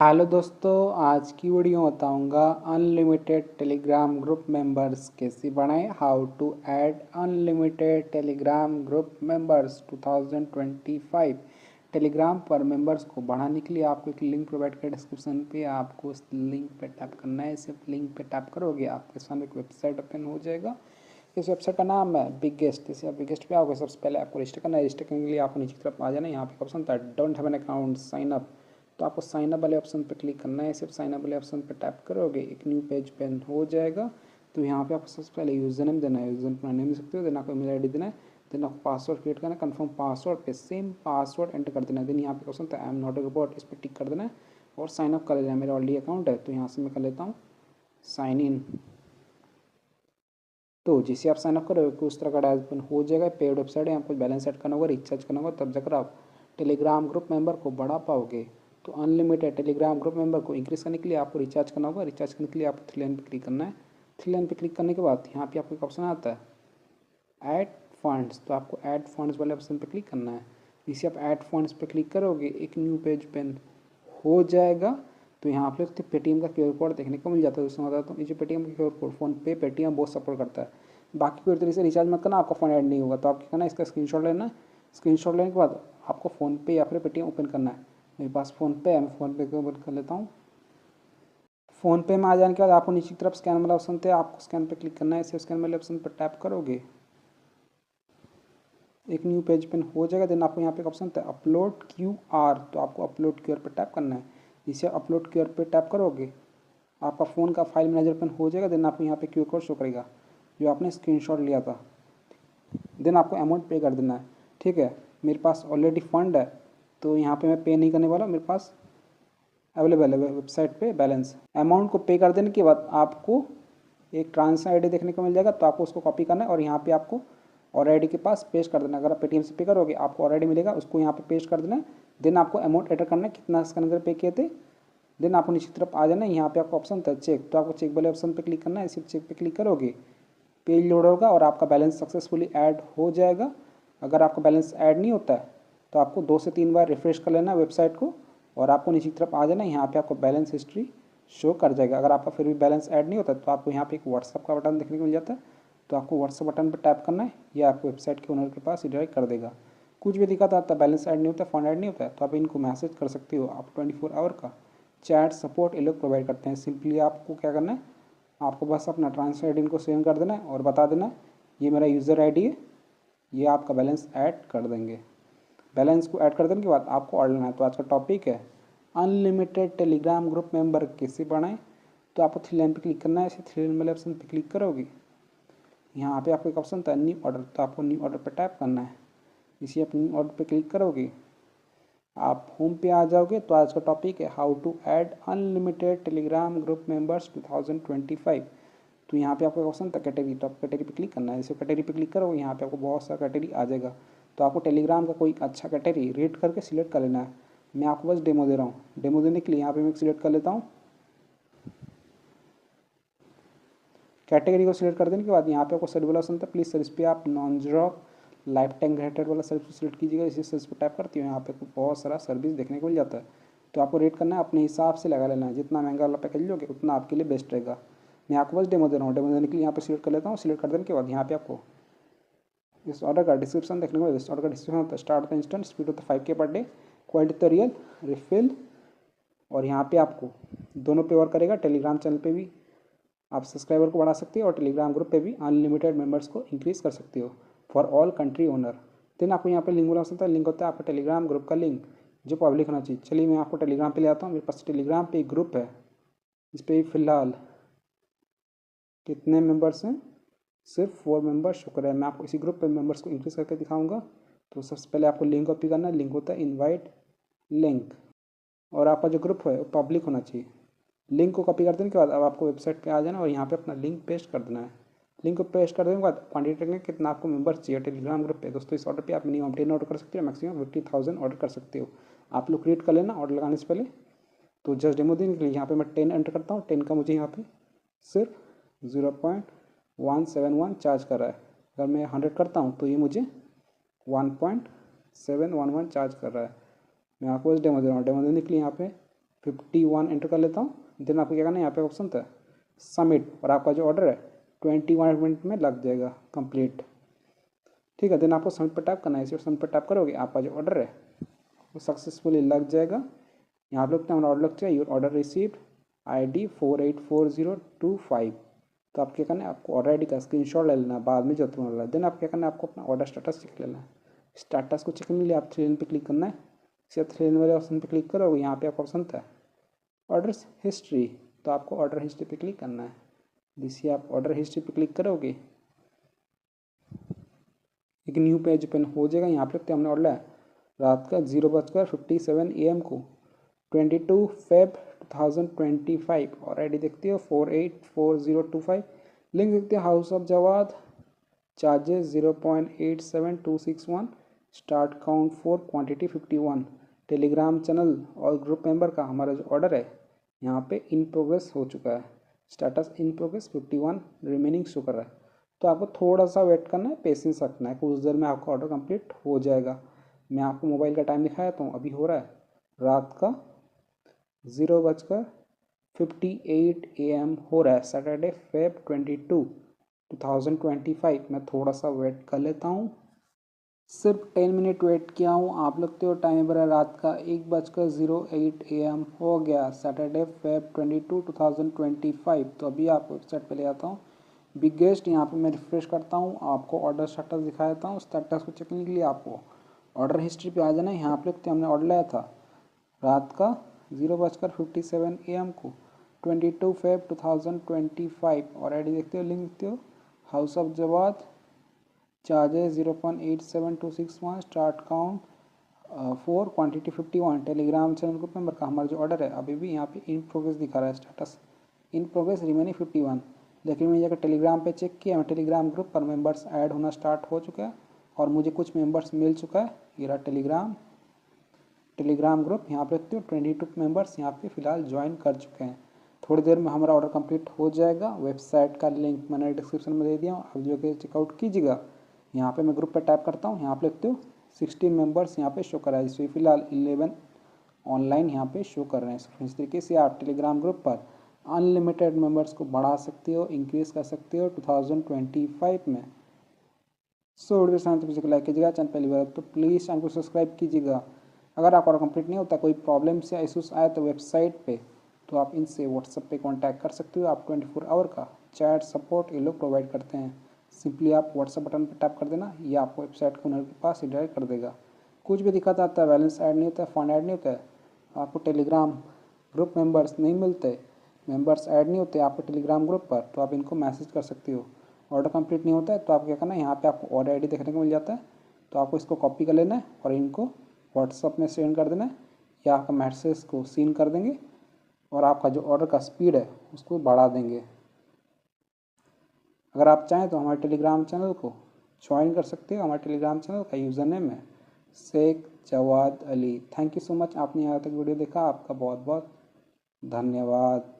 Hello दोस्तों, आज की वीडियो में बताऊंगा अनलिमिटेड टेलीग्राम ग्रुप मेंबर्स कैसे बनाएं। How to add unlimited Telegram group members 2025। Telegram पर मेंबर्स को बढ़ाने के लिए आपको एक लिंक प्रोवाइड कर डिस्क्रिप्शन पे, आपको उस लिंक पे टैप करना है। सिर्फ लिंक पे टैप करोगे आपके सामने एक वेबसाइट ओपन हो जाएगा। इस वेबसाइट का नाम है बिगेस्ट। इसे आप बिगेस्ट पे आओगे, सबसे पहले आपको रजिस्टर करना है। रजिस्टर करने के लिए आपको नीचे की तरफ आ जाना है। यहाँ पे ऑप्शन था don't have an account sign up, तो आपको साइन अप वाले ऑप्शन पर क्लिक करना है। सिर्फ साइन अप वाले ऑप्शन पर टैप करोगे एक न्यू पेज पेन हो जाएगा। तो यहाँ पे आपको सबसे पहले यूजर नेम देना है, यूजर अपना नेम दे सकते हो, देन आपको ईमेल आईडी देना है, देन आपको पासवर्ड क्रिएट करना है। कंफर्म पासवर्ड पे सेम पासवर्ड एंटर कर देना है। देन यहाँ पे ऑप्शन था I am not a robot, इस पर टिक कर देना है और साइन अप कर लेना है। मेरा ऑलरेडी अकाउंट है तो यहाँ से मैं कर लेता हूँ साइन इन। तो जैसे आप साइनअप करोगे उस तरह का डैशबोर्ड हो जाएगा। पेड वेबसाइट है, आपको बैलेंस सेट करना होगा, रिचार्ज करना होगा, तब जाकर आप टेलीग्राम ग्रुप मेंबर को बढ़ा पाओगे। तो अनलिमिटेड टेलीग्राम ग्रुप मेंबर को इंक्रीज करने के लिए आपको रिचार्ज करना होगा। रिचार्ज करने के लिए आपको थ्री लाइन पर क्लिक करना है। थ्री लाइन पर क्लिक करने के बाद यहाँ पे आपको एक ऑप्शन आता है ऐड फंड्स, तो आपको ऐड फंड्स वाले ऑप्शन पर क्लिक करना है। जिसे आप ऐड फंड्स पर क्लिक करोगे एक न्यू पेज पेन हो जाएगा। तो यहाँ आप लोग पेटीएम का क्यूआर कोड देखने को मिल जाता है। उसमें बताता हूँ, ये जो पेटीएम का क्यूआर कोड फोन पे पेटीएम बहुत सपोर्ट करता है। बाकी कोई तरीके से रिचार्ज मत करना, आपका फ़ोन ऐड नहीं होगा। तो आपको करना है इसका स्क्रीनशॉट लेना है। स्क्रीनशॉट लेने के बाद आपको फ़ोन पे या फिर पेटीएम ओपन करना है। मेरे पास फ़ोन पे है, मैं फ़ोन पे को ओपन कर लेता हूँ। फ़ोन पे में आ जाने के बाद आपको नीचे की तरफ स्कैन वाला ऑप्शन थे, आपको स्कैन पे क्लिक करना है। इसे स्कैन वाले ऑप्शन पर टैप करोगे एक न्यू पेज पेन हो जाएगा। देन आपको यहाँ पे एक ऑप्शन था अपलोड क्यूआर, तो आपको अपलोड क्यूआर पे टैप करना है। जिसे अपलोड क्यूआर पे टैप करोगे आपका फ़ोन का फाइल मैनेजर ओपन हो जाएगा। देन आपको यहाँ पे क्यूआर कोड शो करेगा जो आपने स्क्रीनशॉट लिया था। देन आपको अमाउंट पे कर देना है। ठीक है, मेरे पास ऑलरेडी फंड है तो यहाँ पे मैं पे नहीं करने वाला, मेरे पास अवेलेबल है वेबसाइट पे बैलेंस। अमाउंट को पे कर देने के बाद आपको एक ट्रांजेक्शन आईडी देखने को मिल जाएगा, तो आपको उसको कॉपी करना है और यहाँ पे आपको और आईडी के पास पेस्ट कर देना है। अगर आप पेटीएम से पे करोगे आपको और आईडी मिलेगा, उसको यहाँ पे पेस्ट कर देना है। देन आपको अमाउंट एंटर करना है, कितना स्कैन कर पे किए थे। देन आपको नीचे की तरफ आ जाना है, यहाँ पे आपको ऑप्शन था चेक, तो आपको चेक वाले ऑप्शन पे क्लिक करना है। सिर्फ चेक पे क्लिक करोगे पेज लोड होगा और आपका बैलेंस सक्सेसफुली ऐड हो जाएगा। अगर आपका बैलेंस ऐड नहीं होता है तो आपको 2 से 3 बार रिफ्रेश कर लेना वेबसाइट को और आपको नीचे की तरफ आ जाना है। यहाँ पे आपको बैलेंस हिस्ट्री शो कर जाएगा। अगर आपका फिर भी बैलेंस ऐड नहीं होता तो आपको यहाँ पे एक व्हाट्सअप का बटन देखने को मिल जाता है, तो आपको व्हाट्सअप बटन पर टैप करना है। ये आपको वेबसाइट के ओनर के पास रिडायरेक्ट कर देगा। कुछ भी दिक्कत आता है, बैलेंस ऐड नहीं होता, फंड ऐड नहीं होता है, तो आप इनको मैसेज कर सकते हो। आप 24 आवर का चैट सपोर्ट ये लोग प्रोवाइड करते हैं। सिंपली आपको क्या करना है, आपको बस अपना ट्रांसफर आईडी इनको सेंड कर देना है और बता देना है ये मेरा यूज़र आईडी है, ये आपका बैलेंस ऐड कर देंगे। बैलेंस को ऐड कर देने के बाद आपको ऑर्डर लेना है। तो आज का टॉपिक है अनलिमिटेड टेलीग्राम ग्रुप मेंबर कैसे बढ़ाएं। तो आपको थ्री लाइन पे क्लिक करना है। इसे थ्री लाइन वाले ऑप्शन पे क्लिक करोगे यहाँ पे आपको एक ऑप्शन था न्यू ऑर्डर, तो आपको न्यू ऑर्डर पे टैप करना है। इसी आप न्यू ऑर्डर पे क्लिक करोगे आप होम पे आ जाओगे। तो आज का टॉपिक है how to add unlimited Telegram group members 2025। तो यहाँ पे आपको ऑप्शन था कैटेगरी, तो आप कैटेगरी पे क्लिक करना है। जैसे कैटेगरी पे क्लिक करोगे यहाँ पे आपको बहुत सारा कैटेगरी आ जाएगा। तो आपको टेलीग्राम का कोई अच्छा कैटेगरी रेट करके सिलेक्ट कर लेना है। मैं आपको बस डेमो दे रहा हूँ। डेमो देने के लिए यहाँ पे मैं सिलेक्ट कर लेता हूँ। कैटेगरी को सिलेक्ट कर देने के बाद यहाँ पे आपको सर्च वाला ऑप्शन था प्लीज़ सर, इस पर आप नॉन जॉब लाइफ टाइम ग्रेटेड वाला सर्विस को सिलेक्ट कीजिएगा। इसी सर्च पर टैप करती हूँ, यहाँ पे आपको बहुत सारा सर्विस देखने को मिल जाता है। तो आपको रेट करना है, अपने हिसाब से लगा लेना है। जितना महंगा वाला पैकेज लोगे उतना आपके लिए बेस्ट रहेगा। मैं आपको बस डेमो दे रहा हूँ। डेमो देने के लिए यहाँ पे सिलेक्ट कर लेता हूँ। सिलेक्ट कर देने के बाद यहाँ पे आपको इस ऑर्डर का डिस्क्रिप्शन देखने को, इस ऑर्डर का डिस्क्रिप्शन होता है स्टार्ट होता है इंस्टेंट, स्पीड होता है 5K पर डे, क्वालिटी तो रियल, रिफिल। और यहाँ पे आपको दोनों पे और करेगा। टेलीग्राम चैनल पे भी आप सब्सक्राइबर को बढ़ा सकते हो और टेलीग्राम ग्रुप पे भी अनलिमिटेड मेंबर्स को इंक्रीज कर सकते हो for all country owner. Then आपको यहाँ पे लिंक बोला सकता है, लिंक होता है आपका टेलीग्राम ग्रुप का लिंक जो पब्लिक होना चाहिए। चलिए मैं आपको टेलीग्राम पे ले आता हूँ। मेरे पास टेलीग्राम पे एक ग्रुप है, इस पर फिलहाल कितने मेंबर्स हैं, सिर्फ 4 मेंबर्स। शुक्र है, मैं आपको इसी ग्रुप पे मेंबर्स को इंक्रीज करके दिखाऊंगा। तो सबसे पहले आपको लिंक कॉपी करना है। लिंक होता है इनवाइट लिंक और आपका जो ग्रुप है वो पब्लिक होना चाहिए। लिंक को कॉपी कर देने के बाद अब आपको वेबसाइट पे आ जाना और यहाँ पे अपना लिंक पेस्ट कर देना है। लिंक को पेस्ट कर देने के बाद क्वान्टिटी रखना कितना आपको मेंबर्स चाहिए टेलीग्राम ग्रुप पे। दोस्तों इस ऑर्डर पे आप मिनिमम 10 ऑर्डर कर सकते हो, मैक्सिमम 50,000 ऑर्डर कर सकते हो। आप लोग क्रिएट कर लेना ऑर्डर लगाने से पहले। तो जस्ट डेमो देने के लिए यहाँ पे मैं 10 एंटर करता हूँ। 10 का मुझे यहाँ पे सिर्फ 0.171 चार्ज कर रहा है। अगर मैं 100 करता हूँ तो ये मुझे 1.711 चार्ज कर रहा है। मैं आपको बस डेमो दे रहा हूँ। डेमो देने के लिए यहाँ पे 51 एंटर कर लेता हूँ। देन आपको क्या करना है, यहाँ पे ऑप्शन था सबमिट, और आपका जो ऑर्डर है 21 मिनट में लग जाएगा कंप्लीट। ठीक है, देन आपको सबमिट पर टैप करना है। इसे सबमिट पर टैप करोगे, आपका जो ऑर्डर है वो सक्सेसफुली लग जाएगा। यहाँ आप लोग ऑर्डर लग जाए, योर ऑर्डर रिसीव्ड ID 484025। तो आप क्या करना है, आपको ऑर्डर ID का स्क्रीनशॉट ले लेना, बाद में जरूरत वाला। देन आप क्या करना है, आपको अपना ऑर्डर स्टेटस चेक लेना है। स्टेटस को चेक करने के लिए आप 3 लाइन पे क्लिक करना है। इसे 3 लाइन वाले ऑप्शन पे क्लिक करोगे, यहाँ पे आपका ऑप्शन था ऑर्डर हिस्ट्री, तो आपको ऑर्डर हिस्ट्री पे क्लिक करना है। जिससे आप ऑर्डर हिस्ट्री पे क्लिक करोगे, एक न्यू पेज ओपन हो जाएगा। यहाँ पे हमने ऑर्डर है रात का 0:57 AM को 22 Feb 2025, और ID देखते हो 484025। लिंक देखते हो house of Jawad, charges 0.87261, start count 4, quantity 51। Telegram channel और ग्रुप मेंबर का हमारा जो ऑर्डर है यहाँ पे इन प्रोग्रेस हो चुका है। Status in progress 51 remaining show कर रहा है। तो आपको थोड़ा सा वेट करना है, पेशेंस रखना है, कुछ देर में आपका ऑर्डर कंप्लीट हो जाएगा। मैं आपको मोबाइल का टाइम दिखाया तो अभी हो रहा है रात का 0:58 AM हो रहा है, सैटरडे Feb 22 2025। मैं थोड़ा सा वेट कर लेता हूँ, सिर्फ 10 मिनट वेट किया हूँ। आप लोग तो टाइम पर रात का 1:08 AM हो गया, सैटरडे Feb 22 2025। तो अभी आपको वेबसाइट पे ले आता हूँ बिगेस्ट। यहाँ पे मैं रिफ्रेश करता हूँ, आपको ऑर्डर स्टेटस दिखा देता हूँ। स्टेटस को चेक करने के लिए आपको ऑर्डर हिस्ट्री पे आ जाना है। यहाँ पे हमने ऑर्डर लिया था रात का 0:57 AM को 22 Feb 2025, और ID देखते हो, लिंक देखते हो house of Jawad, charges 0.87261, start count 4, quantity 51। Telegram channel group member का हमारा जो ऑर्डर है अभी भी यहाँ पे इन प्रोग्रेस दिखा रहा है, स्टेटस इन प्रोग्रेस रिमेनिंग 51। लेकिन मैं जाकर टेलीग्राम पे चेक किया, मैं टेलीग्राम ग्रुप पर मेंबर्स ऐड होना स्टार्ट हो चुका है और मुझे कुछ मेंबर्स मिल चुका है। ये रहा टेलीग्राम ग्रुप, यहाँ पे 22 मेंबर्स यहाँ पे फिलहाल ज्वाइन कर चुके हैं। थोड़ी देर में हमारा ऑर्डर कंप्लीट हो जाएगा। वेबसाइट का लिंक मैंने डिस्क्रिप्शन में दे दिया हूँ, आप जो कि चेकआउट कीजिएगा। यहाँ पे मैं ग्रुप पे टैप करता हूँ, यहाँ पे लिखते हो 16 मेंबर्स यहाँ पे शो कर रहा है, इसमें फिलहाल 11 ऑनलाइन यहाँ पे शो कर रहे हैं। इस तरीके से आप टेलीग्राम ग्रुप पर अनलिमिटेड मेंबर्स को बढ़ा सकते हो, इंक्रीज कर सकते हो 2025 में। सो वीडियो शांति से लाइक कीजिएगा, चैनल पहली बार तो प्लीज़ चैनल को सब्सक्राइब कीजिएगा। अगर आप ऑर्डर कंप्लीट नहीं होता, कोई प्रॉब्लम्स या इशूज़ आए तो वेबसाइट पे तो आप इनसे व्हाट्सएप पे कांटेक्ट कर सकते हो। आप 24 आवर का चैट सपोर्ट ये लोग प्रोवाइड करते हैं। सिंपली आप व्हाट्सएप बटन पर टैप कर देना, ये आपको वेबसाइट को ओनर के पास रिडायरेक्ट कर देगा। कुछ भी दिक्कत आता है, बैलेंस ऐड नहीं होता है, फंड ऐड नहीं होता है, आपको टेलीग्राम ग्रुप मेंबर्स नहीं मिलते, मेंबर्स ऐड नहीं होते आपको टेलीग्राम ग्रुप पर, तो आप इनको मैसेज कर सकते हो। ऑर्डर कंप्लीट नहीं होता है तो आप क्या करना है, यहाँ पे आपको ऑर्डर ID देखने को मिल जाता है, तो आपको इसको कॉपी कर लेना है और इनको व्हाट्सअप में सेंड कर देना है, या आपका मैसेज को सीन कर देंगे और आपका जो ऑर्डर का स्पीड है उसको बढ़ा देंगे। अगर आप चाहें तो हमारे टेलीग्राम चैनल को ज्वाइन कर सकते हो। हमारे टेलीग्राम चैनल का यूज़र नेम है Shaikh Jawad Ali. Thank you so much, आपने यहाँ तक वीडियो देखा, आपका बहुत बहुत धन्यवाद।